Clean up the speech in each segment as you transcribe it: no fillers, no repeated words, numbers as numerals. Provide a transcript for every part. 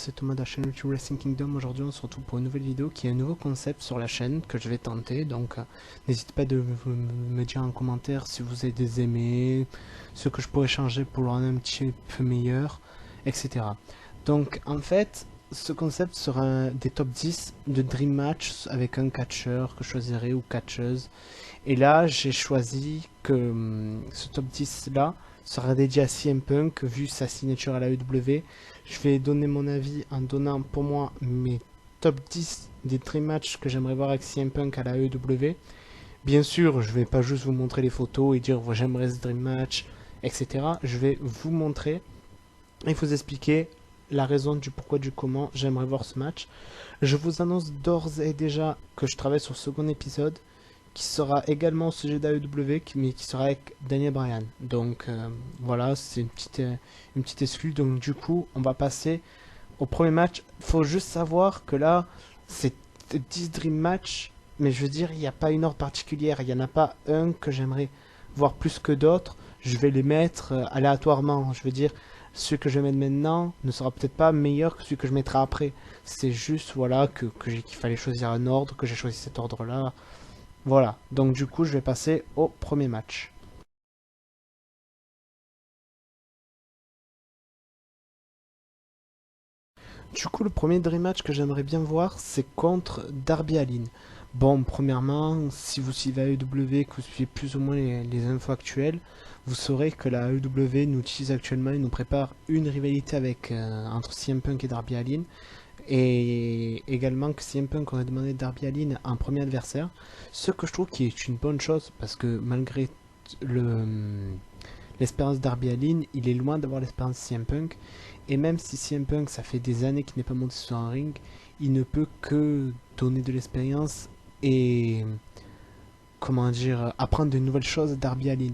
c'est Thomas de la chaîne YouTube Wrestling Kingdom. Aujourd'hui on se retrouve pour une nouvelle vidéo qui est un nouveau concept sur la chaîne que je vais tenter. Donc n'hésitez pas de me dire en commentaire si vous avez des aimés, ce que je pourrais changer pour le rendre un petit peu meilleur, etc. Donc en fait ce concept sera des top 10 de Dream Match avec un catcheur que je choisirai ou catcheuse. Et là j'ai choisi que ce top 10 là sera dédié à CM Punk vu sa signature à la AEW. Je vais donner mon avis en donnant pour moi mes top 10 des Dream Match que j'aimerais voir avec CM Punk à la AEW. Bien sûr, je vais pas juste vous montrer les photos et dire j'aimerais ce Dream Match, etc. Je vais vous montrer et vous expliquer la raison du pourquoi du comment j'aimerais voir ce match. Je vous annonce d'ores et déjà que je travaille sur le second épisode qui sera également au sujet d'AEW, mais qui sera avec Daniel Bryan. Donc voilà, c'est une petite exclue. Donc du coup, on va passer au premier match. Faut juste savoir que là, c'est 10 Dream Match, mais je veux dire, il n'y a pas une ordre particulière. Il n'y en a pas un que j'aimerais voir plus que d'autres. Je vais les mettre aléatoirement. Je veux dire, celui que je vais mettre maintenant ne sera peut-être pas meilleur que celui que je mettrai après. C'est juste, voilà, qu'il fallait choisir un ordre, que j'ai choisi cet ordre-là. Voilà, donc du coup je vais passer au premier match. Du coup le premier Dream Match que j'aimerais bien voir c'est contre Darby Allin. Bon, premièrement, si vous suivez AEW, que vous suivez plus ou moins les infos actuelles, vous saurez que la AEW nous utilise actuellement et nous prépare une rivalité avec, entre CM Punk et Darby Allin. Et également que CM Punk aurait demandé Darby Allin un premier adversaire. Ce que je trouve qui est une bonne chose parce que malgré l'espérance Darby Allin, il est loin d'avoir l'espérance CM Punk. Et même si CM Punk, ça fait des années qu'il n'est pas monté sur un ring, il ne peut que donner de l'expérience et, comment dire, apprendre de nouvelles choses à Darby Allin.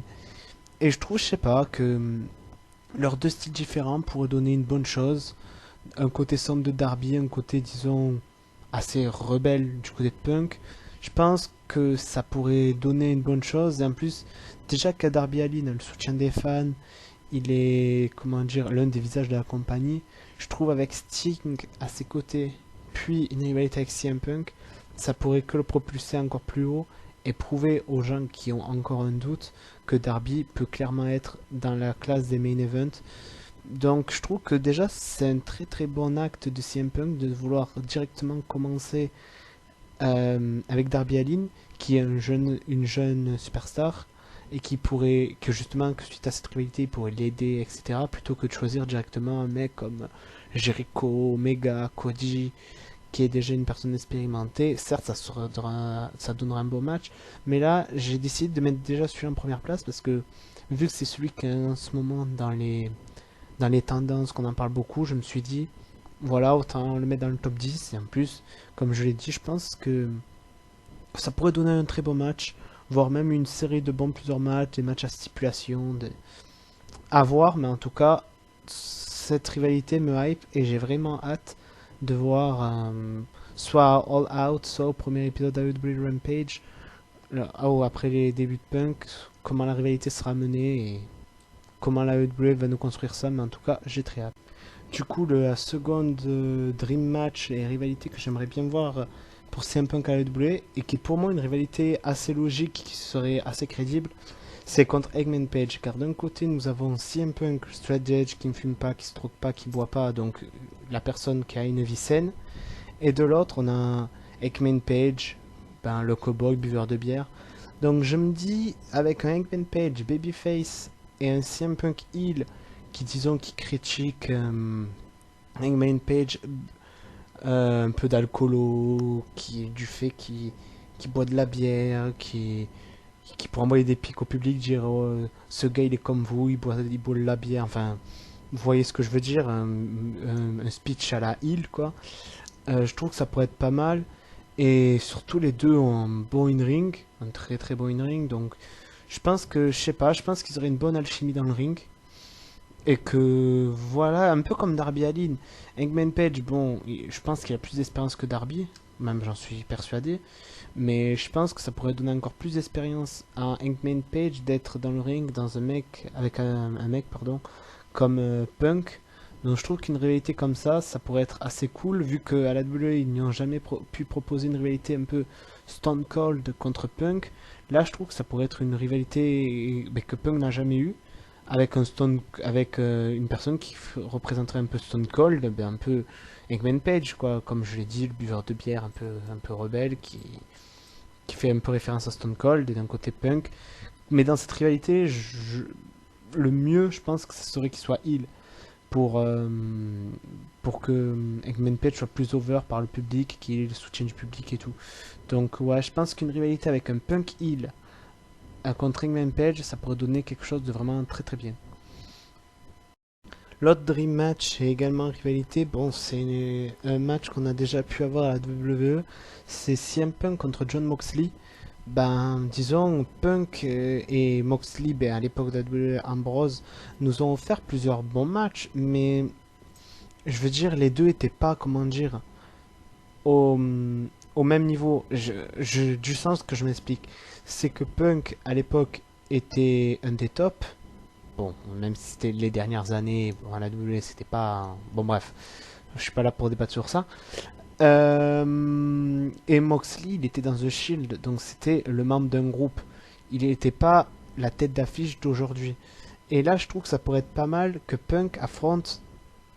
Et je trouve, je sais pas, que leurs deux styles différents pourraient donner une bonne chose. Un côté sombre de Darby, un côté, disons, assez rebelle du côté de Punk. Je pense que ça pourrait donner une bonne chose. Et en plus, déjà qu'à Darby Allin a le soutien des fans, il est, comment dire, l'un des visages de la compagnie. Je trouve avec Sting à ses côtés, puis une rivalité avec CM Punk, ça pourrait que le propulser encore plus haut et prouver aux gens qui ont encore un doute que Darby peut clairement être dans la classe des main events. Donc je trouve que déjà c'est un très très bon acte de CM Punk de vouloir directement commencer avec Darby Allin, qui est une jeune superstar et qui pourrait, que justement, que suite à cette rivalité, il pourrait l'aider, etc. Plutôt que de choisir directement un mec comme Jericho, Omega, Cody, qui est déjà une personne expérimentée. Certes, ça donnera un beau match, mais là, j'ai décidé de mettre déjà celui en première place parce que, vu que c'est celui qui est en ce moment dans les tendances, qu'on en parle beaucoup, je me suis dit, voilà, autant le mettre dans le top 10. Et en plus, comme je l'ai dit, je pense que ça pourrait donner un très beau match, voire même une série de bons plusieurs matchs, des matchs à stipulation, à voir, mais en tout cas, cette rivalité me hype et j'ai vraiment hâte de voir soit All Out, soit au premier épisode d'AEW Rampage, ou après les débuts de Punk, comment la rivalité sera menée et comment la AEW va nous construire ça, mais en tout cas, j'ai très hâte. Du coup, la seconde Dream Match et rivalité que j'aimerais bien voir pour CM Punk à l'AEW et qui est pour moi une rivalité assez logique qui serait assez crédible, c'est contre Eggman Page. Car d'un côté, nous avons CM Punk, straight edge, qui ne fume pas, qui se drogue pas, qui boit pas, donc la personne qui a une vie saine. Et de l'autre, on a Eggman Page, ben, le cowboy buveur de bière. Donc je me dis, avec un Eggman Page babyface et un CM Punk heel qui, disons, qui critique Hangman Page un peu d'alcoolo, du fait qu'il boit de la bière, qui pour envoyer des pics au public, dire oh, ce gars il est comme vous, il boit de la bière, enfin, vous voyez ce que je veux dire, un speech à la Hill, quoi. Je trouve que ça pourrait être pas mal, et surtout les deux ont un bon in-ring, un très très bon in-ring, donc je pense que, je sais pas, je pense qu'ils auraient une bonne alchimie dans le ring. Et que voilà, un peu comme Darby Allin. Hangman Page, bon, je pense qu'il a plus d'expérience que Darby, même j'en suis persuadé. Mais je pense que ça pourrait donner encore plus d'expérience à Hangman Page d'être dans le ring dans un mec, avec un mec, pardon, comme Punk. Donc je trouve qu'une rivalité comme ça pourrait être assez cool, vu qu'à la WWE, ils n'ont jamais pu proposer une rivalité un peu Stone Cold contre Punk. Là, je trouve que ça pourrait être une rivalité que Punk n'a jamais eue, avec une personne qui représenterait un peu Stone Cold, un peu Eggman Page, quoi, comme je l'ai dit, le buveur de bière un peu rebelle, qui fait un peu référence à Stone Cold, et d'un côté Punk. Mais dans cette rivalité, le mieux, je pense que ce serait qu'il soit heel pour, euh, pour que Eggman Page soit plus over par le public, qu'il ait le soutien du public et tout. Donc ouais, je pense qu'une rivalité avec un Punk heel contre Eggman Page, ça pourrait donner quelque chose de vraiment très très bien. L'autre Dream Match est également rivalité. Bon, c'est un match qu'on a déjà pu avoir à la WWE. C'est CM Punk contre John Moxley. Ben, disons, Punk et Moxley, à l'époque de la WWE, Ambrose, nous ont offert plusieurs bons matchs, mais je veux dire, les deux étaient pas, comment dire, au, au même niveau. Du sens que je m'explique. C'est que Punk, à l'époque, était un des tops. Bon, même si c'était les dernières années, bon, à la WWE, c'était pas. Bon, bref, je suis pas là pour débattre sur ça. Et Moxley, il était dans The Shield, donc c'était le membre d'un groupe. Il n'était pas la tête d'affiche d'aujourd'hui. Et là, je trouve que ça pourrait être pas mal que Punk affronte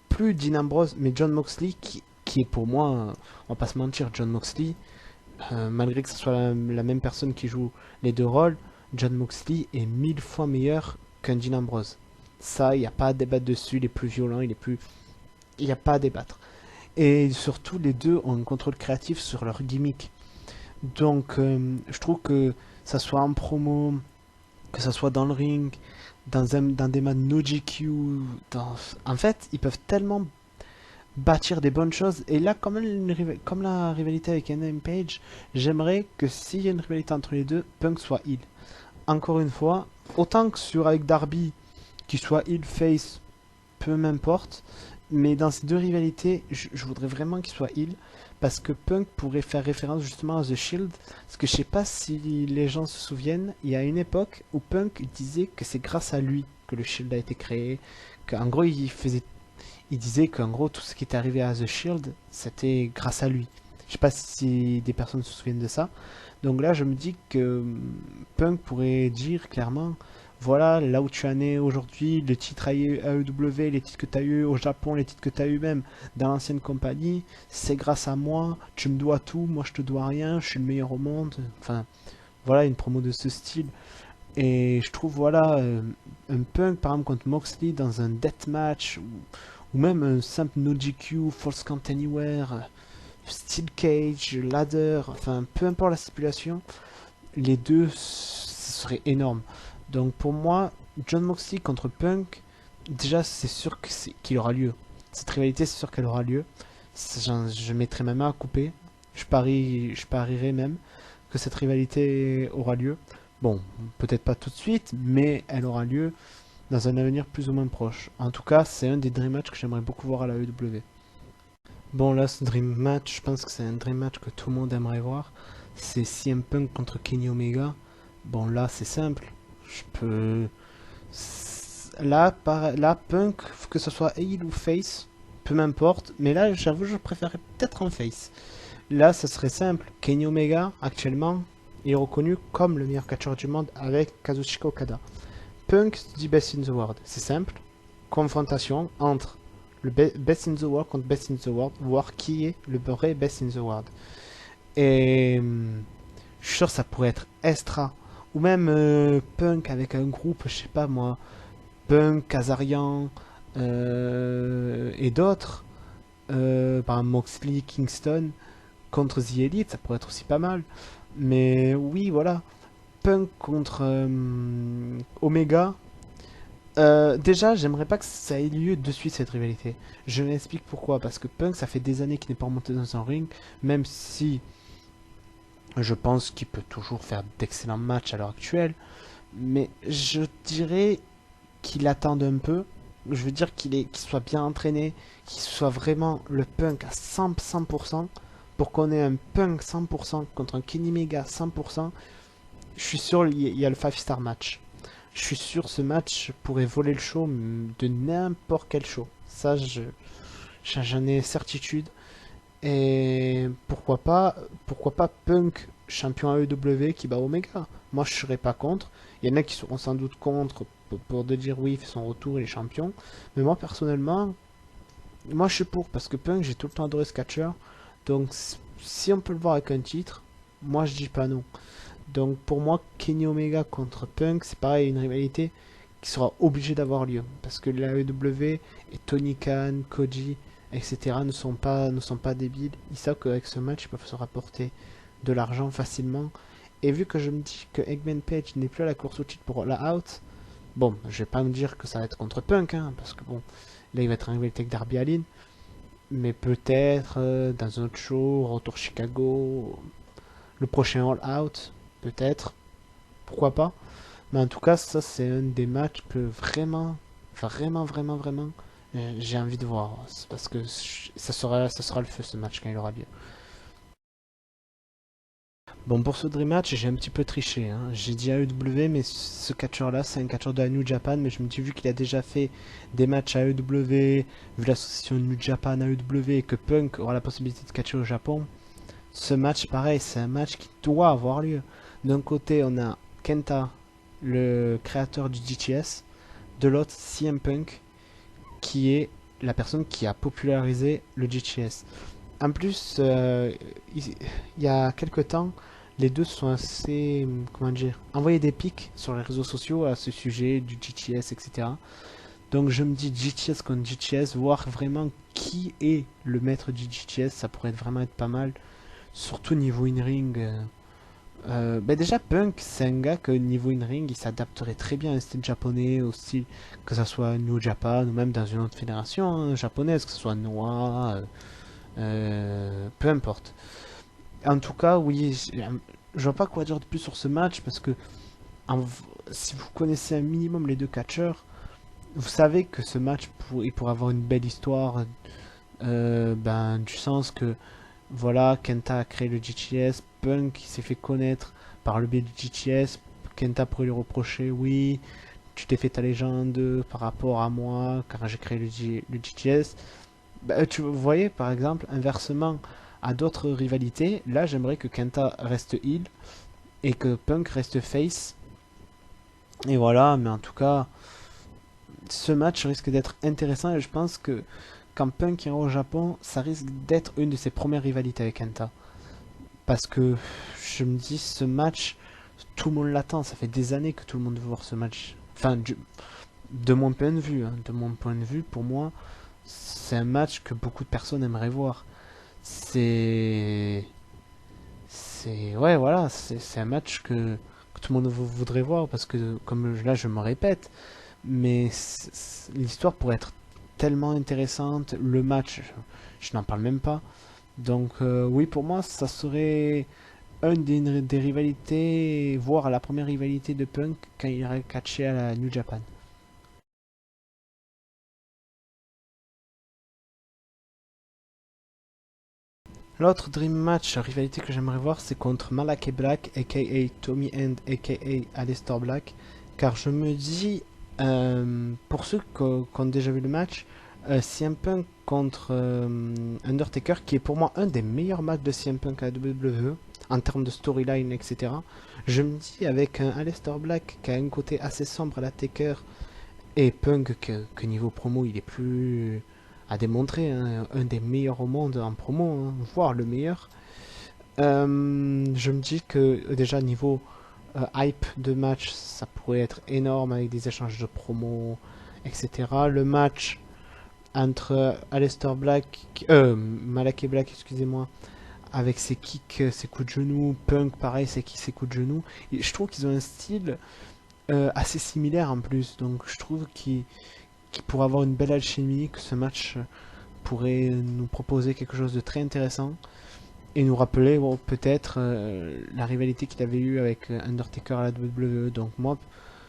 plus Dean Ambrose, mais John Moxley, qui est pour moi, on va pas se mentir, John Moxley, malgré que ce soit la même personne qui joue les deux rôles, John Moxley est 1000 fois meilleur qu'un Dean Ambrose. Ça, il n'y a pas à débattre dessus, il est plus violent, il est plus. Il n'y a pas à débattre. Et surtout, les deux ont un contrôle créatif sur leur gimmick. Donc, je trouve que ça soit en promo, que ça soit dans le ring, dans des matchs no GQ, en fait, ils peuvent tellement bâtir des bonnes choses. Et là, comme la rivalité avec NM Page, j'aimerais que s'il y a une rivalité entre les deux, Punk soit heel. Encore une fois, autant que avec Darby, qu'il soit heel face, peu m'importe. Mais dans ces deux rivalités, je voudrais vraiment qu'il soit heel. Parce que Punk pourrait faire référence justement à The Shield. Parce que je sais pas si les gens se souviennent, il y a une époque où Punk disait que c'est grâce à lui que le Shield a été créé. Qu'en gros, il disait qu'en gros, tout ce qui est arrivé à The Shield, c'était grâce à lui. Je sais pas si des personnes se souviennent de ça. Donc là, je me dis que Punk pourrait dire clairement, voilà, là où tu en es aujourd'hui, le titre AEW, les titres que tu as eu au Japon, les titres que tu as eu même dans l'ancienne compagnie, c'est grâce à moi, tu me dois tout, moi je te dois rien, je suis le meilleur au monde. Enfin, voilà, une promo de ce style. Et je trouve, voilà, un Punk par exemple contre Moxley dans un deathmatch, ou même un simple no GQ, False Count Anywhere, Steel Cage, Ladder, enfin, peu importe la stipulation, les deux, ce serait énorme. Donc pour moi, John Moxley contre Punk, déjà c'est sûr qu'il aura lieu. Cette rivalité, c'est sûr qu'elle aura lieu. Je mettrai ma main à couper. Je parierais même que cette rivalité aura lieu. Bon, peut-être pas tout de suite, mais elle aura lieu dans un avenir plus ou moins proche. En tout cas, c'est un des Dream Match que j'aimerais beaucoup voir à la EW. Bon, là, ce Dream Match, je pense que c'est un Dream Match que tout le monde aimerait voir. C'est CM Punk contre Kenny Omega. Bon, là, c'est simple. Je peux. Là, Punk, que ce soit heel ou face, peu m'importe. Mais là, j'avoue, je préférerais peut-être un face. Là, ça serait simple. Kenny Omega, actuellement, est reconnu comme le meilleur catcheur du monde avec Kazuchika Okada. Punk dit Best in the World. C'est simple. Confrontation entre le Best in the World contre Best in the World, voir qui est le vrai Best in the World. Et je suis sûr que ça pourrait être Estra. Ou même Punk avec un groupe, je sais pas moi, Punk, Kazarian et d'autres. Par exemple Moxley, Kingston contre The Elite, ça pourrait être aussi pas mal. Mais oui, voilà. Punk contre Omega. Déjà, j'aimerais pas que ça ait lieu de suite cette rivalité. Je m'explique pourquoi. Parce que Punk, ça fait des années qu'il n'est pas remonté dans un ring. Même si je pense qu'il peut toujours faire d'excellents matchs à l'heure actuelle. Mais je dirais qu'il attende un peu. Je veux dire qu'il soit bien entraîné. Qu'il soit vraiment le Punk à 100%. Pour qu'on ait un Punk 100% contre un Kenny Omega 100%. Je suis sûr qu'il y a le 5-star match. je suis sûr ce match pourrait voler le show de n'importe quel show. Ça, j'en ai certitude. Et pourquoi pas Punk, champion AEW qui bat Omega. Moi, je serais pas contre. Il y en a qui seront sans doute contre pour de dire oui, il fait son retour, il est champion. Mais moi, personnellement, moi, je suis pour parce que Punk, j'ai tout le temps adoré ce catcheur. Donc, si on peut le voir avec un titre, moi, je dis pas non. Donc, pour moi, Kenny Omega contre Punk, c'est pareil, une rivalité qui sera obligée d'avoir lieu parce que la AEW et Tony Khan, Koji, etc. ne sont pas débiles. Ils savent qu'avec ce match, ils peuvent se rapporter de l'argent facilement. Et vu que je me dis que Eggman Page n'est plus à la course au titre pour la Out, bon, je vais pas me dire que ça va être contre Punk, hein, parce que bon, là il va être en rivalité avec Darby Allin, mais peut-être dans un autre show, Retour Chicago, le prochain All Out, peut-être, pourquoi pas. Mais en tout cas, ça c'est un des matchs que vraiment, j'ai envie de voir. C'est parce que ça sera le feu ce match quand il aura lieu. Bon, pour ce Dream Match, j'ai un petit peu triché, hein. J'ai dit AEW, mais ce catcheur-là, c'est un catcheur de la New Japan, mais je me dis, vu qu'il a déjà fait des matchs à AEW, vu l'association New Japan AEW, et que Punk aura la possibilité de catcher au Japon, ce match, pareil, c'est un match qui doit avoir lieu. D'un côté, on a Kenta, le créateur du GTS, de l'autre, CM Punk, qui est la personne qui a popularisé le GTS. En plus, il y a quelques temps, les deux sont assez, comment dire, envoyé des pics sur les réseaux sociaux à ce sujet du GTS, etc. Donc je me dis GTS contre GTS, voir vraiment qui est le maître du GTS, ça pourrait vraiment être pas mal. Surtout niveau in-ring. Ben déjà, Punk, c'est un gars que niveau in-ring, il s'adapterait très bien à un style japonais, au style que ça soit New Japan ou même dans une autre fédération hein, japonaise, que ce soit Noah, peu importe. En tout cas, oui, je vois pas quoi dire de plus sur ce match parce que en si vous connaissez un minimum les deux catcheurs, vous savez que ce match il pourrait avoir une belle histoire, ben, du sens que voilà, Kenta a créé le GTS, Punk il s'est fait connaître par le biais du GTS, Kenta pourrait lui reprocher, oui, tu t'es fait ta légende par rapport à moi, car j'ai créé le GTS. Bah, tu voyais par exemple, inversement à d'autres rivalités, là j'aimerais que Kenta reste heel et que Punk reste face. Et voilà, mais en tout cas, ce match risque d'être intéressant et je pense que quand Punk ira au Japon, ça risque d'être une de ses premières rivalités avec Kenta. Parce que je me dis, ce match, tout le monde l'attend. Ça fait des années que tout le monde veut voir ce match. Enfin, de mon point de vue, hein, de mon point de vue, pour moi, c'est un match que beaucoup de personnes aimeraient voir. C'est, ouais, voilà, c'est un match que tout le monde voudrait voir parce que, comme là, je me répète, mais l'histoire pourrait être tellement intéressante. Le match, je n'en parle même pas. Donc oui, pour moi, ça serait une des rivalités, voire la première rivalité de Punk quand il irait catché à la New Japan. L'autre Dream Match rivalité que j'aimerais voir, c'est contre Malakai Black, aka Tommy End, aka Aleister Black. Car je me dis, pour ceux qui ont déjà vu le match, CM Punk contre Undertaker, qui est pour moi un des meilleurs matchs de CM Punk à la WWE, en termes de storyline, etc. Je me dis, avec un Aleister Black qui a un côté assez sombre à la Taker, et Punk que niveau promo, il est plus à démontrer, hein, un des meilleurs au monde en promo, hein, voire le meilleur. Je me dis que déjà niveau hype de match, ça pourrait être énorme avec des échanges de promos, etc. Le match entre Aleister Black, Malakai Black, excusez-moi, avec ses kicks, ses coups de genoux, Punk pareil, ses kicks, ses coups de genoux. Et je trouve qu'ils ont un style assez similaire en plus, donc je trouve qu'il pourrait avoir une belle alchimie, que ce match pourrait nous proposer quelque chose de très intéressant et nous rappeler bon, peut-être la rivalité qu'il avait eue avec Undertaker à la WWE. Donc moi,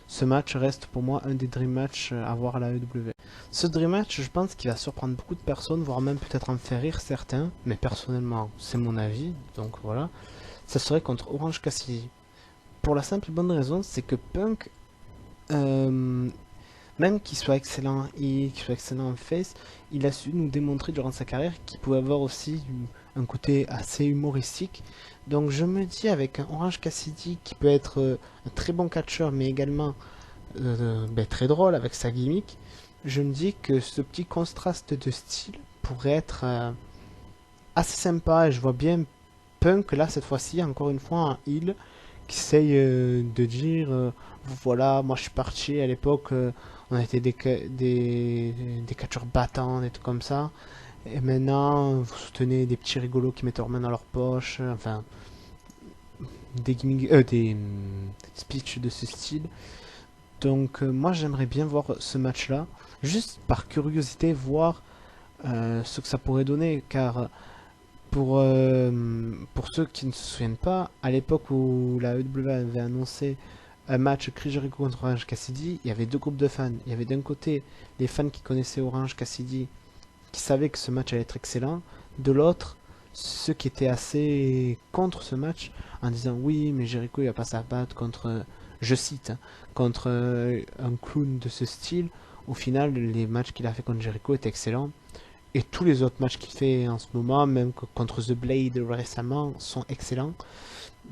ce match reste pour moi un des dream matchs à voir à la WWE. Ce dream match, je pense qu'il va surprendre beaucoup de personnes, voire même peut-être en faire rire certains, mais personnellement, c'est mon avis, donc voilà. Ça serait contre Orange Cassidy. Pour la simple et bonne raison, c'est que Punk euh, même qu'il soit excellent et qu'il soit excellent en face, il a su nous démontrer durant sa carrière qu'il pouvait avoir aussi un côté assez humoristique. Donc je me dis avec un Orange Cassidy qui peut être un très bon catcheur mais également très drôle avec sa gimmick, je me dis que ce petit contraste de style pourrait être assez sympa et je vois bien Punk là cette fois-ci encore une fois un heel qui essaye de dire voilà moi je suis parti à l'époque on était des catcheurs battants des trucs comme ça et maintenant vous soutenez des petits rigolos qui mettent leurs mains dans leur poche enfin des speeches de ce style. Donc moi j'aimerais bien voir ce match là juste par curiosité voir ce que ça pourrait donner car pour ceux qui ne se souviennent pas, à l'époque où la EW avait annoncé un match Chris Jericho contre Orange Cassidy, il y avait deux groupes de fans. Il y avait d'un côté les fans qui connaissaient Orange Cassidy, qui savaient que ce match allait être excellent. De l'autre, ceux qui étaient assez contre ce match, en disant oui, mais Jericho il va pas s'abattre contre, je cite, hein, contre un clown de ce style. Au final, les matchs qu'il a fait contre Jericho étaient excellents. Et tous les autres matchs qu'il fait en ce moment, même contre The Blade récemment, sont excellents.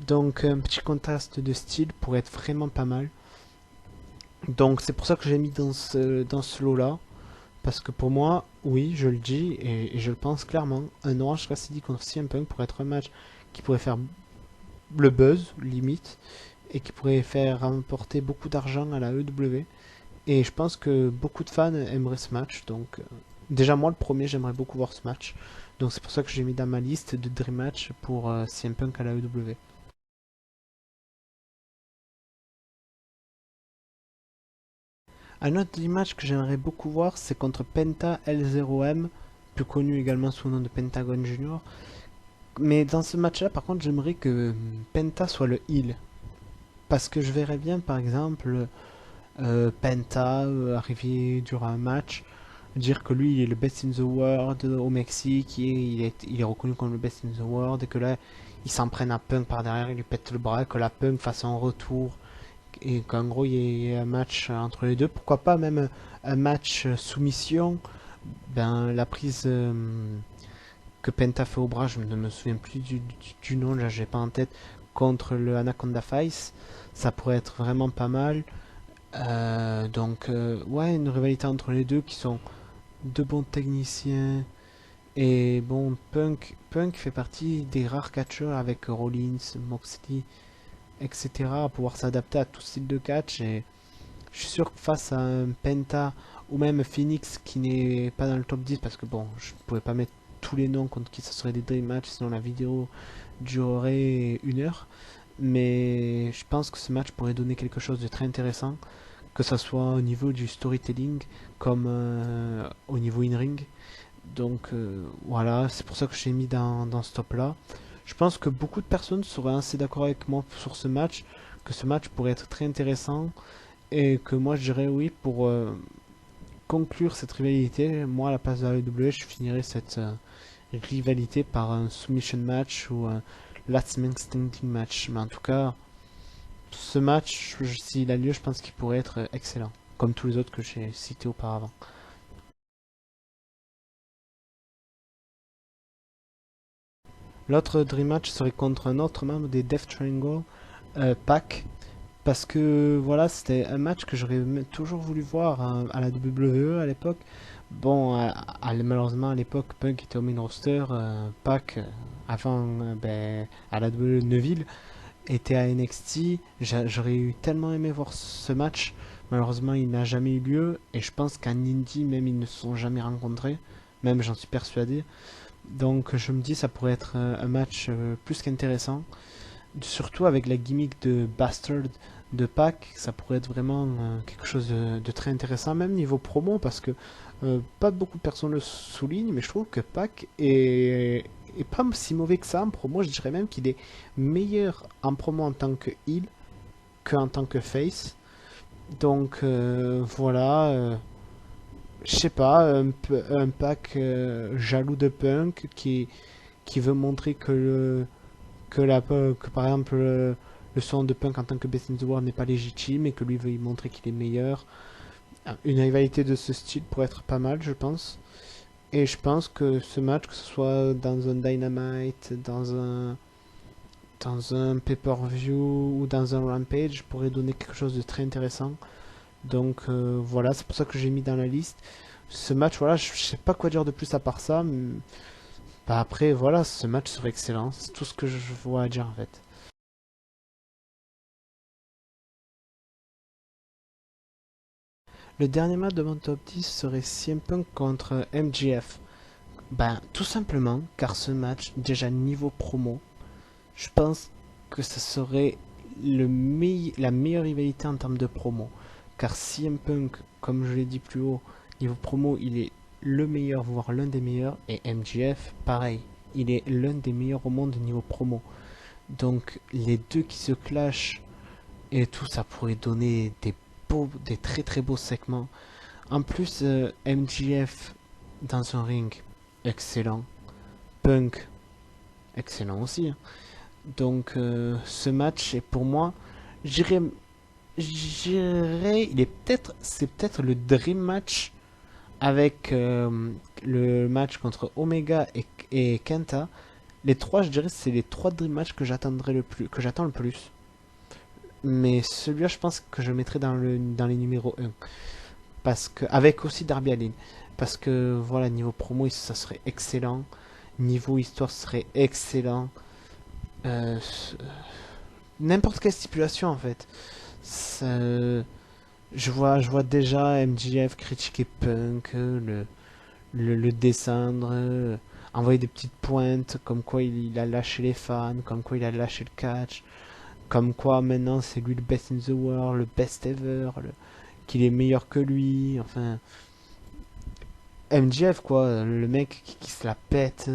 Donc un petit contraste de style pourrait être vraiment pas mal. Donc c'est pour ça que j'ai mis dans ce lot-là. Parce que pour moi, oui, je le dis et je le pense clairement, un Orange Cassidy contre CM Punk pourrait être un match qui pourrait faire le buzz, limite, et qui pourrait faire rapporter beaucoup d'argent à la EW. Et je pense que beaucoup de fans aimeraient ce match. Donc, déjà, moi, le premier, j'aimerais beaucoup voir ce match. Donc, c'est pour ça que j'ai mis dans ma liste de Dream Match pour CM Punk à la EW. Un autre Dream Match que j'aimerais beaucoup voir, c'est contre Penta L0M, plus connu également sous le nom de Pentagon Junior. Mais dans ce match-là, par contre, j'aimerais que Penta soit le heel. Parce que je verrais bien, par exemple, Penta arriver durant un match, dire que lui il est le best in the world au Mexique, il est reconnu comme le best in the world, et que là il s'en prenne à Punk par derrière, il lui pète le bras, que la Punk fasse un retour, et qu'en gros il y ait un match entre les deux, pourquoi pas même un match soumission, ben la prise que Penta fait au bras, je ne me souviens plus du nom, là j'ai pas en tête, contre le Anaconda Face, ça pourrait être vraiment pas mal. Ouais, une rivalité entre les deux qui sont deux bons techniciens. Et bon, Punk fait partie des rares catcheurs avec Rollins, Moxley, etc. à pouvoir s'adapter à tout style de catch. Et je suis sûr que face à un Penta ou même Phoenix qui n'est pas dans le top 10, parce que bon, je pourrais pas mettre tous les noms contre qui ce serait des dream match, sinon la vidéo durerait 1 heure. Mais je pense que ce match pourrait donner quelque chose de très intéressant, que ce soit au niveau du storytelling comme au niveau in-ring. Donc voilà, c'est pour ça que j'ai mis dans ce top là. Je pense que beaucoup de personnes seraient assez d'accord avec moi sur ce match, que ce match pourrait être très intéressant et que moi je dirais oui pour conclure cette rivalité. Moi à la place de la WWE, je finirais cette rivalité par un submission match ou un last man standing match. Mais en tout cas, ce match, s'il a lieu, je pense qu'il pourrait être excellent, comme tous les autres que j'ai cités auparavant. L'autre Dream Match serait contre un autre membre des Death Triangle, Pac, parce que voilà, c'était un match que j'aurais toujours voulu voir à la WWE à l'époque. Bon, malheureusement à l'époque, Punk était au main roster, Pac, avant à la WWE Neville, était à NXT. J'aurais eu tellement aimé voir ce match. Malheureusement, il n'a jamais eu lieu. Et je pense qu'en Indie, même, ils ne se sont jamais rencontrés. Même, j'en suis persuadé. Donc, je me dis, ça pourrait être un match plus qu'intéressant. Surtout avec la gimmick de Bastard de Pac, ça pourrait être vraiment quelque chose de très intéressant, même niveau promo, parce que pas beaucoup de personnes le soulignent, mais je trouve que Pac est pas si mauvais que ça en promo. Je dirais même qu'il est meilleur en promo en tant que heel qu'en tant que face. Donc voilà, je sais pas, un Pac jaloux de Punk qui veut montrer que par exemple le son de Punk en tant que Best in the World n'est pas légitime et que lui veut y montrer qu'il est meilleur. Une rivalité de ce style pourrait être pas mal, je pense. Et je pense que ce match, que ce soit dans un Dynamite, dans un pay-per-view ou dans un Rampage, pourrait donner quelque chose de très intéressant. Donc voilà, c'est pour ça que j'ai mis dans la liste. Ce match, voilà, je sais pas quoi dire de plus à part ça. Bah après, voilà, ce match serait excellent. C'est tout ce que je vois à dire en fait. Le dernier match de mon top 10 serait CM Punk contre MJF. Ben, tout simplement, car ce match, déjà niveau promo, je pense que ce serait la meilleure rivalité en termes de promo. Car CM Punk, comme je l'ai dit plus haut, niveau promo, il est le meilleur, voire l'un des meilleurs. Et MJF, pareil, il est l'un des meilleurs au monde niveau promo. Donc les deux qui se clashent et tout, ça pourrait donner des très très beaux segments. En plus, MJF dans un ring, excellent. Punk, excellent aussi, hein. Donc ce match est pour moi, j'irais, c'est peut-être le dream match avec le match contre Omega et Kenta. Les trois, je dirais, c'est les trois dream matchs que j'attends le plus. Mais celui-là, je pense que je mettrai dans les numéros 1. Parce que, avec aussi Darby Allin. Parce que, voilà, niveau promo, ça serait excellent. Niveau histoire, ce serait excellent. Euh, N'importe quelle stipulation, en fait. Je vois déjà MJF critiquer Punk, le descendre, envoyer des petites pointes, comme quoi il a lâché les fans, comme quoi il a lâché le catch, comme quoi maintenant c'est lui le best in the world, le best ever, qu'il est meilleur que lui, enfin MJF quoi, le mec qui se la pète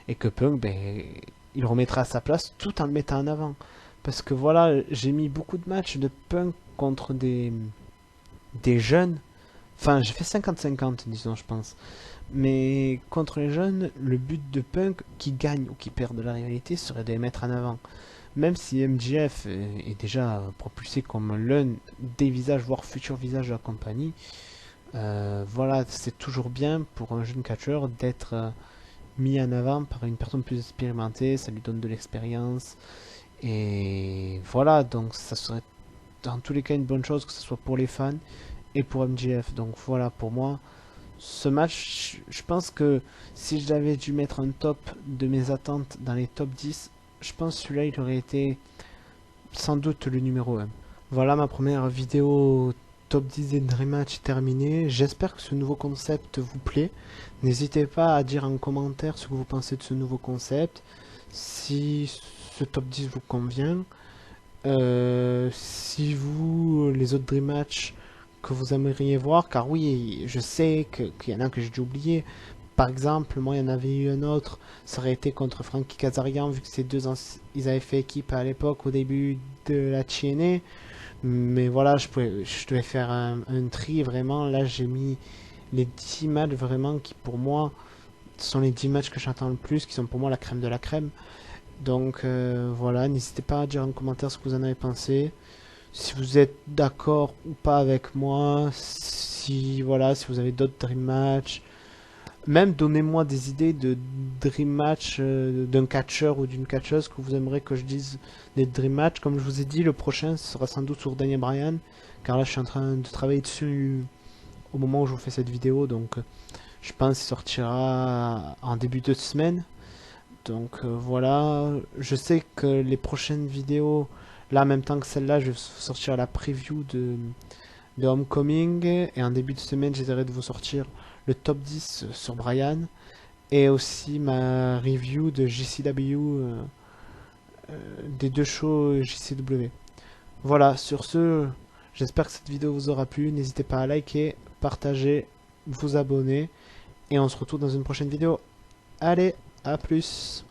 et que Punk ben il le remettra à sa place tout en le mettant en avant. Parce que voilà, j'ai mis beaucoup de matchs de Punk contre des jeunes. Enfin, j'ai fait 50-50, disons, je pense. Mais contre les jeunes, le but de Punk, qui gagne ou qui perd de la réalité, serait de les mettre en avant. Même si MJF est déjà propulsé comme l'un des visages, voire futurs visages de la compagnie, voilà, c'est toujours bien pour un jeune catcheur d'être mis en avant par une personne plus expérimentée, ça lui donne de l'expérience. Et voilà, donc ça serait dans tous les cas une bonne chose, que ce soit pour les fans et pour MJF. Donc voilà, pour moi, ce match, je pense que si j'avais dû mettre un top de mes attentes dans les top 10, je pense que celui-là, il aurait été sans doute le numéro 1. Voilà, ma première vidéo top 10 des Dream Match terminée. J'espère que ce nouveau concept vous plaît. N'hésitez pas à dire en commentaire ce que vous pensez de ce nouveau concept. Si ce top 10 vous convient. Si vous, les autres Dream Match que vous aimeriez voir, car oui, je sais qu'il y en a que j'ai dû oublier. Par exemple, moi, il y en avait eu un autre, ça aurait été contre Frankie Kazarian, vu que ces ils avaient fait équipe à l'époque, au début de la TNA. Mais voilà, je devais faire un tri, vraiment. Là, j'ai mis les 10 matchs, vraiment, qui pour moi, sont les 10 matchs que j'attends le plus, qui sont pour moi la crème de la crème. Donc voilà, n'hésitez pas à dire en commentaire ce que vous en avez pensé. Si vous êtes d'accord ou pas avec moi, si voilà, si vous avez d'autres dream match, même donnez-moi des idées de dream match d'un catcheur ou d'une catcheuse que vous aimeriez que je dise des dream match. Comme je vous ai dit, le prochain ce sera sans doute sur Daniel Bryan, car là je suis en train de travailler dessus au moment où je vous fais cette vidéo, donc je pense qu'il sortira en début de semaine. Donc voilà, je sais que les prochaines vidéos, là en même temps que celle-là, je vais sortir la preview de Homecoming, et en début de semaine, j'essaierai de vous sortir le top 10 sur Brian, et aussi ma review de JCW, des deux shows JCW. Voilà, sur ce, j'espère que cette vidéo vous aura plu, n'hésitez pas à liker, partager, vous abonner, et on se retrouve dans une prochaine vidéo. Allez, à plus!